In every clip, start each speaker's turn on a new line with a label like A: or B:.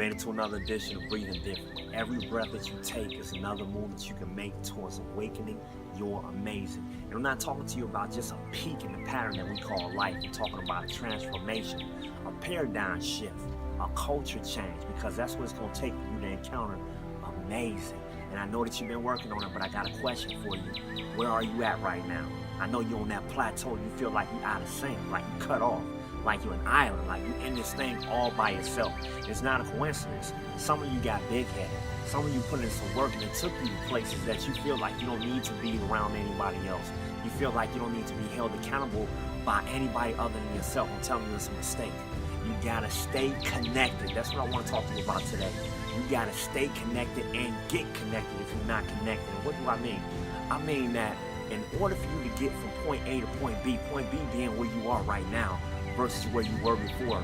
A: made it to another edition of Breathing Different. Every breath that you take is another move that you can make towards awakening your amazing. And I'm not talking to you about just a peak in the pattern that we call life. I'm talking about a transformation, a paradigm shift, a culture change, because that's what it's going to take for you to encounter amazing. And I know that you've been working on it, but I got a question for you. Where are you at right now? I know you're on that plateau. You feel like you're out of sync, like you cut off, like you're an island, like you're in this thing all by yourself. It's not a coincidence. Some of you got big-headed. Some of you put in some work and it took you to places that you feel like you don't need to be around anybody else. You feel like you don't need to be held accountable by anybody other than yourself. I'm telling you, it's a mistake. You gotta stay connected. That's what I want to talk to you about today. You gotta stay connected and get connected if you're not connected. And what do I mean? I mean that in order for you to get from point A to point B being where you are right now versus where you were before,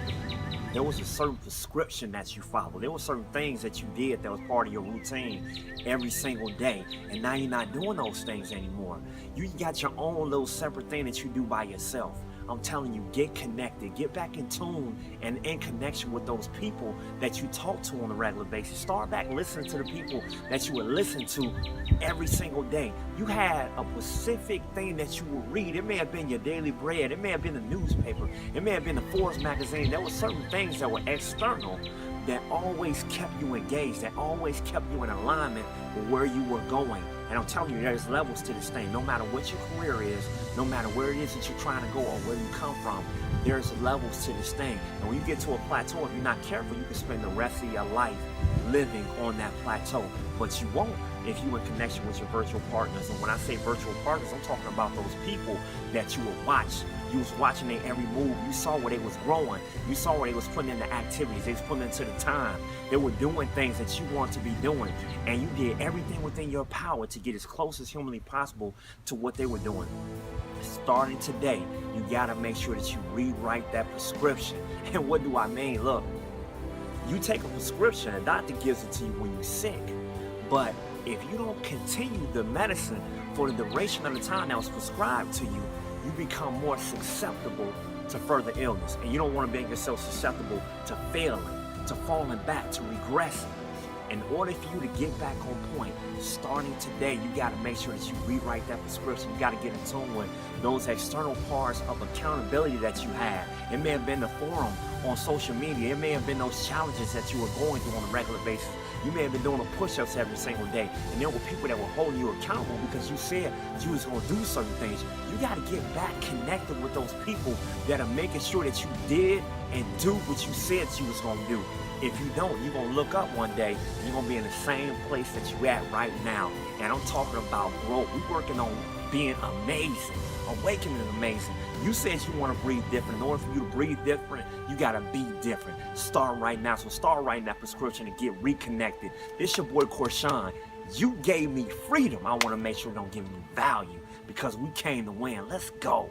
A: there was a certain prescription that you followed. There were certain things that you did that was part of your routine every single day. And now you're not doing those things anymore. You got your own little separate thing that you do by yourself. I'm telling you, get connected, get back in tune and in connection with those people that you talk to on a regular basis. Start back listening to the people that you would listen to every single day. You had a specific thing that you would read. It may have been your daily bread. It may have been the newspaper. It may have been the Forbes magazine. There were certain things that were external that always kept you engaged, that always kept you in alignment with where you were going. And I'm telling you, there's levels to this thing. No matter what your career is, no matter where it is that you're trying to go or where you come from, there's levels to this thing. And when you get to a plateau, if you're not careful, you can spend the rest of your life living on that plateau. But you won't if you're in connection with your virtual partners. And when I say virtual partners, I'm talking about those people that you will watch. You was watching their every move. You saw where they was growing. You saw where they was putting in the activities. They was putting into the time. They were doing things that you want to be doing. And you did everything within your power to get as close as humanly possible to what they were doing. Starting today, you gotta make sure that you rewrite that prescription. And what do I mean? Look, you take a prescription, a doctor gives it to you when you're sick. But if you don't continue the medicine for the duration of the time that was prescribed to you, you become more susceptible to further illness. And you don't want to make yourself susceptible to failing, to falling back, to regressing. In order for you to get back on point, starting today, you got to make sure that you rewrite that prescription. You got to get in tune with those external parts of accountability that you had. It may have been the forum on social media. It may have been those challenges that you were going through on a regular basis. You may have been doing the push-ups every single day. And there were people that were holding you accountable because you said you was going to do certain things. You got to get back connected with those people that are making sure that you did and do what you said you was going to do. If you don't, you're going to look up one day and you're going to be in the same place that you're at right now. And I'm talking about growth. We're working on being amazing, awakening amazing. You said you want to breathe different. In order for you to breathe different, you got to be different. Start right now. So start writing that prescription and get reconnected. This your boy Corshawn. You gave me freedom. I want to make sure you don't give me value because we came to win. Let's go.